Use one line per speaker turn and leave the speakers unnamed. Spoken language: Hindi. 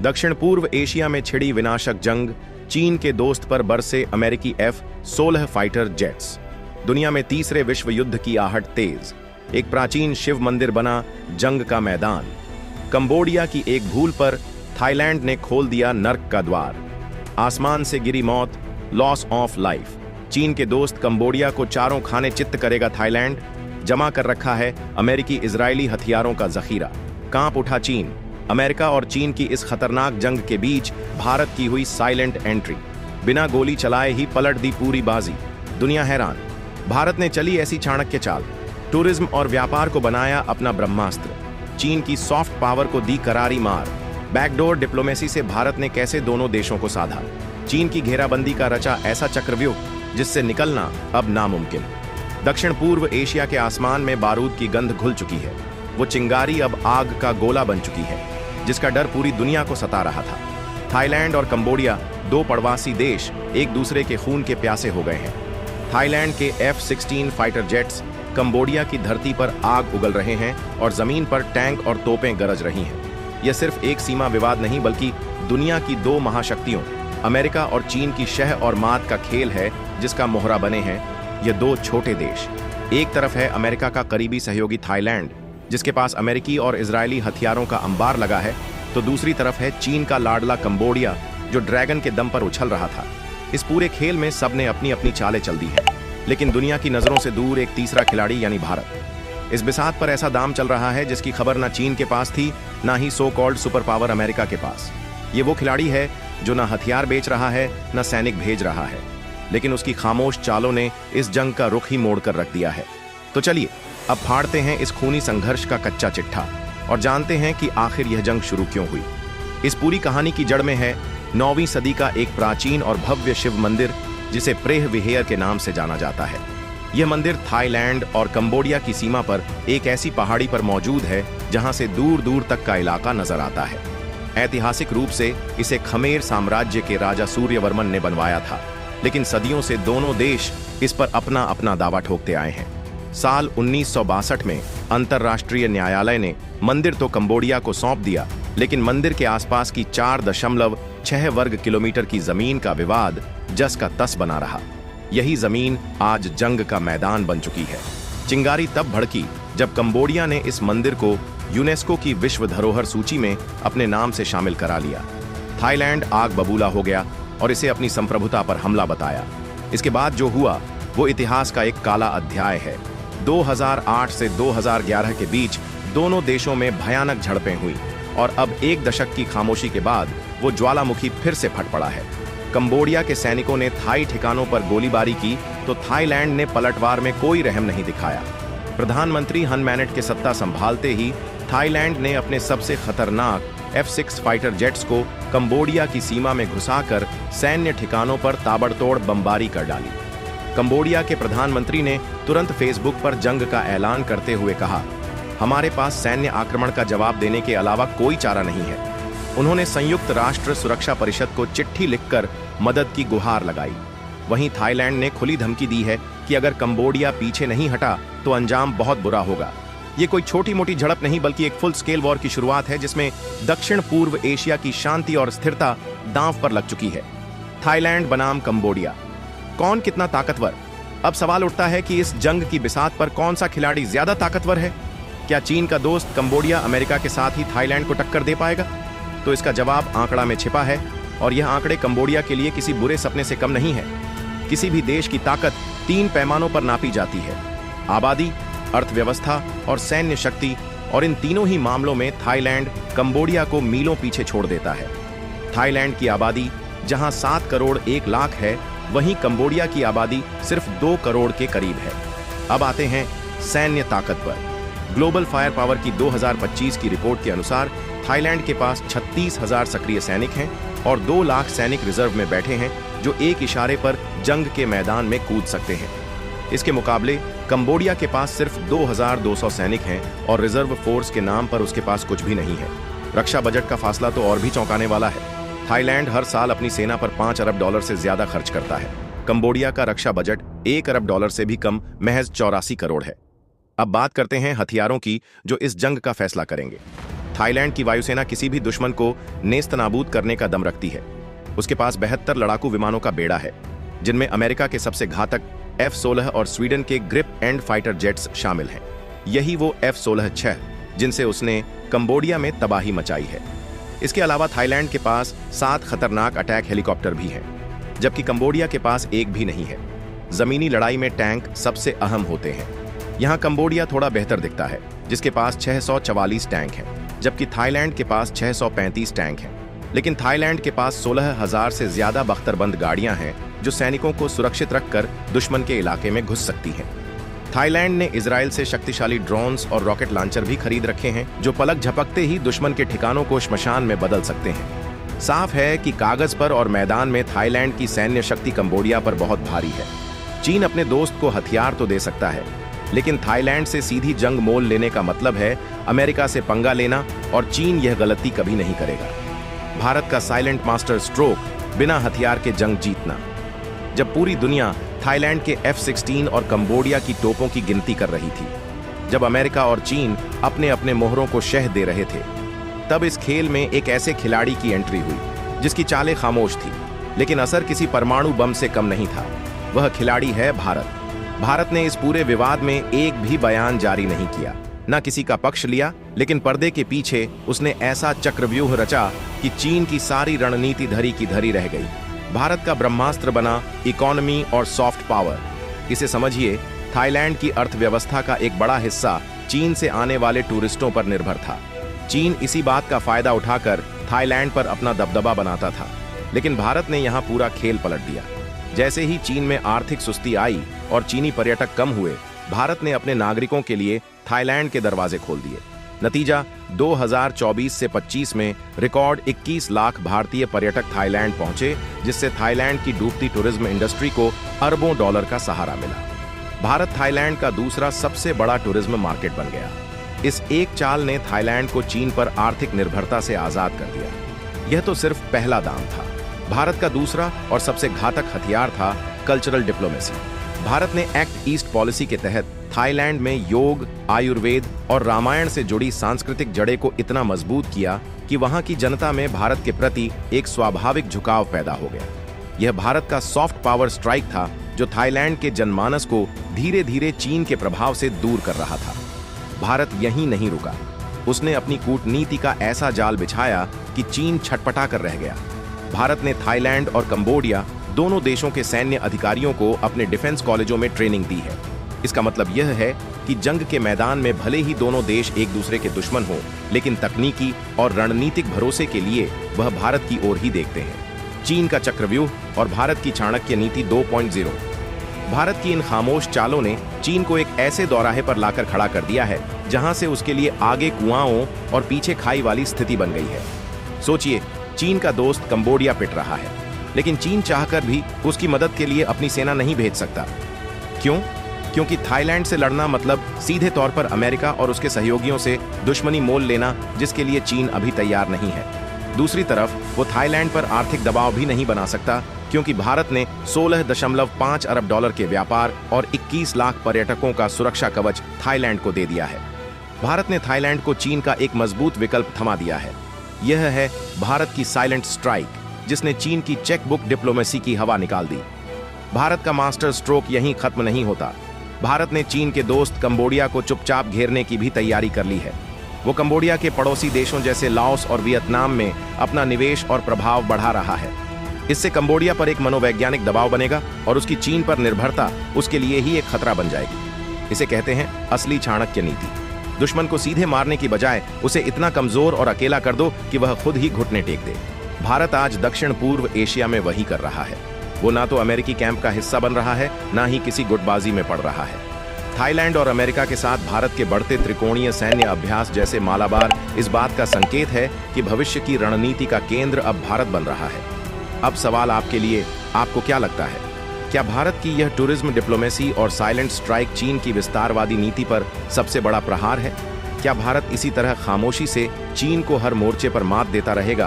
दक्षिण पूर्व एशिया में छिड़ी विनाशक जंग, चीन के दोस्त पर बरसे अमेरिकी F-16 फाइटर जेट्स। दुनिया में तीसरे विश्व युद्ध की आहट तेज। एक प्राचीन शिव मंदिर बना जंग का मैदान। कंबोडिया की एक भूल पर थाईलैंड ने खोल दिया नर्क का द्वार। आसमान से गिरी मौत, लॉस ऑफ लाइफ। चीन के दोस्त कंबोडिया को चारों खाने चित्त करेगा थाईलैंड। जमा कर रखा है अमेरिकी इजरायली हथियारों का जखीरा। कांप उठा चीन। अमेरिका और चीन की इस खतरनाक जंग के बीच भारत की हुई साइलेंट एंट्री। बिना गोली चलाए ही पलट दी पूरी बाजी। दुनिया हैरान। भारत ने चली ऐसी चाणक्य चाल। टूरिज्म और व्यापार को बनाया अपना ब्रह्मास्त्र। चीन की सॉफ्ट पावर को दी करारी मार। बैकडोर डिप्लोमेसी से भारत ने कैसे दोनों देशों को साधा। चीन की घेराबंदी का रचा ऐसा चक्रव्यूह जिससे निकलना अब नामुमकिन। दक्षिण पूर्व एशिया के आसमान में बारूद की गंध घुल चुकी है। वो चिंगारी अब आग का गोला बन चुकी है, जिसका डर पूरी दुनिया को सता रहा था। थाईलैंड और कंबोडिया, दो पड़वासी देश, एक दूसरे के खून के प्यासे हो गए हैं। थाईलैंड के F-16 फाइटर जेट्स कंबोडिया की धरती पर आग उगल रहे हैं और जमीन पर टैंक और तोपें गरज रही हैं। यह सिर्फ एक सीमा विवाद नहीं, बल्कि दुनिया की दो महाशक्तियों अमेरिका और चीन की शह और मात का खेल है, जिसका मोहरा बने हैं ये दो छोटे देश। एक तरफ है अमेरिका का करीबी सहयोगी थाईलैंड, जिसके पास अमेरिकी और इजरायली हथियारों का अंबार लगा है, तो दूसरी तरफ है चीन का लाडला कंबोडिया, जो ड्रैगन के दम पर उछल रहा था। इस पूरे खेल में सबने अपनी अपनी चालें चल दी हैं, लेकिन दुनिया की नजरों से दूर एक तीसरा खिलाड़ी यानी भारत। इस बिसात पर ऐसा दाम चल रहा है जिसकी खबर ना चीन के पास थी, ना ही so called super power America के पास। ये वो खिलाड़ी है जो ना हथियार बेच रहा है, ना सैनिक भेज रहा है, लेकिन उसकी खामोश चालों ने इस जंग का रुख ही मोड़ कर रख दिया है। तो चलिए अब फाड़ते हैं इस खूनी संघर्ष का कच्चा चिट्ठा और जानते हैं कि आखिर यह जंग शुरू क्यों हुई। इस पूरी कहानी की जड़ में है 9वीं सदी का एक प्राचीन और भव्य शिव मंदिर, जिसे प्रेह विहेर के नाम से जाना जाता है। यह मंदिर थाईलैंड और कंबोडिया की सीमा पर एक ऐसी पहाड़ी पर मौजूद है जहां से दूर दूर तक का इलाका नजर आता है। ऐतिहासिक रूप से इसे खमेर साम्राज्य के राजा सूर्यवर्मन ने बनवाया था, लेकिन सदियों से दोनों देश इस पर अपना अपना दावा ठोकते आए हैं। साल 1962 में अंतर्राष्ट्रीय न्यायालय ने मंदिर तो कंबोडिया को सौंप दिया, लेकिन मंदिर के आसपास की 4.6 वर्ग किलोमीटर की जमीन का विवाद जस का तस बना रहा। यही जमीन आज जंग का मैदान बन चुकी है। चिंगारी तब भड़की जब कंबोडिया ने इस मंदिर को यूनेस्को की विश्व धरोहर सूची में अपने नाम से शामिल करा लिया। थाईलैंड आग बबूला हो गया और इसे अपनी संप्रभुता पर हमला बताया। इसके बाद जो हुआ वो इतिहास का एक काला अध्याय है। 2008 से 2011 के बीच दोनों देशों में भयानक झड़पें हुई और अब एक दशक की खामोशी के बाद वो ज्वालामुखी फिर से फट पड़ा है। कंबोडिया के सैनिकों ने थाई ठिकानों पर गोलीबारी की तो थाईलैंड ने पलटवार में कोई रहम नहीं दिखाया। प्रधानमंत्री हन मैनेट के सत्ता संभालते ही थाईलैंड ने अपने सबसे खतरनाक F-6 फाइटर जेट्स को कंबोडिया की सीमा में घुसाकर सैन्य ठिकानों पर ताबड़तोड़ बमबारी कर डाली। कंबोडिया के प्रधानमंत्री ने तुरंत फेसबुक पर जंग का ऐलान करते हुए कहा, हमारे पास सैन्य आक्रमण का जवाब देने के अलावा कोई चारा नहीं है। उन्होंने संयुक्त राष्ट्र सुरक्षा परिषद को चिट्ठी लिखकर मदद की गुहार लगाई। वहीं थाईलैंड ने खुली धमकी दी है कि अगर कंबोडिया पीछे नहीं हटा तो अंजाम बहुत बुरा होगा। ये कोई छोटी मोटी झड़प नहीं, बल्कि एक फुल स्केल वॉर की शुरुआत है, जिसमें दक्षिण पूर्व एशिया की शांति और स्थिरता दांव पर लग चुकी है। थाईलैंड बनाम कंबोडिया, कौन कितना ताकतवर? अब सवाल उठता है कि इस जंग की बिसात पर कौन सा खिलाड़ी ज्यादा ताकतवर है। क्या चीन का दोस्त कंबोडिया अमेरिका के साथ ही थाईलैंड को टक्कर दे पाएगा? तो इसका जवाब आंकड़ा में छिपा है, और यह आंकड़े कंबोडिया के लिए किसी बुरे सपने से कम नहीं है। किसी भी देश की ताकत 3 पैमानों पर नापी जाती है: आबादी, अर्थव्यवस्था और सैन्य शक्ति, और इन तीनों ही मामलों में थाईलैंड कंबोडिया को मीलों पीछे छोड़ देता है। थाईलैंड की आबादी जहां 7 करोड़ 1 लाख है, वहीं कंबोडिया की आबादी सिर्फ 2 करोड़ के करीब है। अब आते हैं सैन्य ताकत पर। ग्लोबल फायर पावर की 2025 की रिपोर्ट के अनुसार थाईलैंड के पास 36,000 सक्रिय सैनिक हैं और 2 लाख सैनिक रिजर्व में बैठे हैं, जो एक इशारे पर जंग के मैदान में कूद सकते हैं। इसके मुकाबले कंबोडिया के पास सिर्फ 2,200 सैनिक हैं और रिजर्व फोर्स के नाम पर उसके पास कुछ भी नहीं है। रक्षा बजट का फासला तो और भी चौंकाने वाला है। थाईलैंड हर साल अपनी सेना पर $5 अरब से ज्यादा खर्च करता है। कंबोडिया का रक्षा बजट $1 अरब से भी कम, महज 84 करोड़ है। अब बात करते हैं हथियारों की, जो इस जंग का फैसला करेंगे। थाईलैंड की वायुसेना किसी भी दुश्मन को नेस्तनाबूद करने का दम रखती है। उसके पास 72 लड़ाकू विमानों का बेड़ा है, जिनमें अमेरिका के सबसे घातक F-16 और स्वीडन के ग्रिप एंड फाइटर जेट्स शामिल हैं। यही वो F-16-6 जिनसे उसने कंबोडिया में तबाही मचाई है। इसके अलावा थाईलैंड के पास 7 खतरनाक अटैक हेलीकॉप्टर भी हैं, जबकि कंबोडिया के पास एक भी नहीं है। जमीनी लड़ाई में टैंक सबसे अहम होते हैं। यहाँ कंबोडिया थोड़ा बेहतर दिखता है, जिसके पास 644 टैंक हैं, जबकि थाईलैंड के पास 635 टैंक हैं। लेकिन थाईलैंड के पास 16,000 से ज्यादा बख्तरबंद गाड़ियां हैं, जो सैनिकों को सुरक्षित रखकर दुश्मन के इलाके में घुस सकती हैं। थाईलैंड ने इजराइल से शक्तिशाली ड्रोन्स और रॉकेट लॉन्चर भी खरीद रखे हैं, जो पलक झपकते ही दुश्मन के ठिकानों को श्मशान में बदल सकते हैं। साफ है कि कागज पर और मैदान में थाईलैंड की सैन्य शक्ति कंबोडिया पर बहुत भारी है। चीन अपने दोस्त को हथियार तो दे सकता है, लेकिन थाईलैंड से सीधी जंग मोल लेने का मतलब है अमेरिका से पंगा लेना, और चीन यह गलती कभी नहीं करेगा। भारत का साइलेंट मास्टर स्ट्रोक, बिना हथियार के जंग जीतना। जब पूरी दुनिया थाईलैंड के F-16 और कंबोडिया की तोपों की गिनती कर रही थी, जब अमेरिका और चीन अपने अपने मोहरों को शह दे रहे थे, तब इस खेल में एक ऐसे खिलाड़ी की एंट्री हुई जिसकी चालें खामोश थी, लेकिन असर किसी परमाणु बम से कम नहीं था। वह खिलाड़ी है भारत। भारत ने इस पूरे विवाद में एक भी बयान जारी नहीं किया, न किसी का पक्ष लिया, लेकिन पर्दे के पीछे उसने ऐसा चक्रव्यूह रचा कि चीन की सारी रणनीति धरी की धरी रह गई। भारत का ब्रह्मास्त्र बना इकोनॉमी और सॉफ्ट पावर। इसे समझिए, थाईलैंड की अर्थव्यवस्था का एक बड़ा हिस्सा चीन से आने वाले टूरिस्टों पर निर्भर था। चीन इसी बात का फायदा उठाकर थाईलैंड पर अपना दबदबा बनाता था, लेकिन भारत ने यहाँ पूरा खेल पलट दिया। जैसे ही चीन में आर्थिक सुस्ती आई और चीनी पर्यटक कम हुए, भारत ने अपने नागरिकों के लिए थाईलैंड के दरवाजे खोल दिए। नतीजा 2024 से 25 में रिकॉर्ड 21 लाख भारतीय पर्यटक थाईलैंड पहुंचे, जिससे थाईलैंड की डूबती टूरिज्म इंडस्ट्री को अरबों डॉलर का सहारा मिला। भारत थाईलैंड का दूसरा सबसे बड़ा टूरिज्म मार्केट बन गया। इस एक चाल ने थाईलैंड को चीन पर आर्थिक निर्भरता से आजाद कर दिया। यह तो सिर्फ पहला दांव था। भारत का दूसरा और सबसे घातक हथियार था कल्चरल डिप्लोमेसी। भारत ने एक्ट ईस्ट पॉलिसी के तहत थाईलैंड में योग, आयुर्वेद और रामायण से जुड़ी सांस्कृतिक जड़ें को इतना मजबूत किया कि वहां की जनता में भारत के प्रति एक स्वाभाविक झुकाव पैदा हो गया। यह भारत का सॉफ्ट पावर स्ट्राइक था, जो थाईलैंड के जनमानस को धीरे धीरे चीन के प्रभाव से दूर कर रहा था। भारत यहीं नहीं रुका। उसने अपनी कूटनीति का ऐसा जाल बिछाया कि चीन छटपटा कर रह गया। भारत ने थाईलैंड और कंबोडिया दोनों देशों के सैन्य अधिकारियों को अपने डिफेंस कॉलेजों में ट्रेनिंग दी है। इसका मतलब यह है कि जंग के मैदान में भले ही दोनों देश एक दूसरे के दुश्मन हो, लेकिन तकनीकी और रणनीतिक भरोसे के लिए वह भारत की ओर ही देखते हैं। चीन का चक्रव्यूह और भारत की चाणक्य नीति 2.0। भारत की इन खामोश चालों ने चीन को एक ऐसे दौराहे पर लाकर खड़ा कर दिया है, जहां से उसके लिए आगे कुआंओं और पीछे खाई वाली स्थिति बन गई है। सोचिए, चीन का दोस्त कंबोडिया पिट रहा है, लेकिन चीन चाहकर भी उसकी मदद के लिए अपनी सेना नहीं भेज सकता। क्यों? क्योंकि थाईलैंड से लड़ना मतलब सीधे तौर पर अमेरिका और उसके सहयोगियों से दुश्मनी मोल लेना, जिसके लिए चीन अभी तैयार नहीं है। दूसरी तरफ वो थाईलैंड पर आर्थिक दबाव भी नहीं बना सकता, क्योंकि भारत ने 16.5 अरब डॉलर के व्यापार और 21 लाख पर्यटकों का सुरक्षा कवच थाईलैंड को दे दिया है। भारत ने थाईलैंड को चीन का एक मजबूत विकल्प थमा दिया है। यह है भारत की साइलेंट स्ट्राइक, जिसने चीन की चेकबुक डिप्लोमेसी की हवा निकाल दी। भारत का मास्टर स्ट्रोक यहीं खत्म नहीं होता। भारत ने चीन के दोस्त कंबोडिया को चुपचाप घेरने की भी तैयारी कर ली है। वो कंबोडिया के पड़ोसी देशों जैसे लाओस और वियतनाम में अपना निवेश और प्रभाव बढ़ा रहा है। इससे कंबोडिया पर एक मनोवैज्ञानिक दबाव बनेगा और उसकी चीन पर निर्भरता उसके लिए ही एक खतरा बन जाएगी। इसे कहते हैं असली चाणक्य नीति। दुश्मन को सीधे मारने की बजाय उसे इतना कमजोर और अकेला कर दो कि वह खुद ही घुटने टेक दे। भारत आज दक्षिण पूर्व एशिया में वही कर रहा है। वो ना तो अमेरिकी कैंप का हिस्सा बन रहा है, ना ही किसी गुटबाजी में पड़ रहा है। थाईलैंड और अमेरिका के साथ भारत के बढ़ते त्रिकोणीय सैन्य अभ्यास जैसे मालाबार इस बात का संकेत है कि भविष्य की रणनीति का केंद्र अब भारत बन रहा है। अब सवाल आपके लिए, आपको क्या लगता है? क्या भारत की यह टूरिज्म डिप्लोमेसी और साइलेंट स्ट्राइक चीन की विस्तारवादी नीति पर सबसे बड़ा प्रहार है? क्या भारत इसी तरह खामोशी से चीन को हर मोर्चे पर मात देता रहेगा?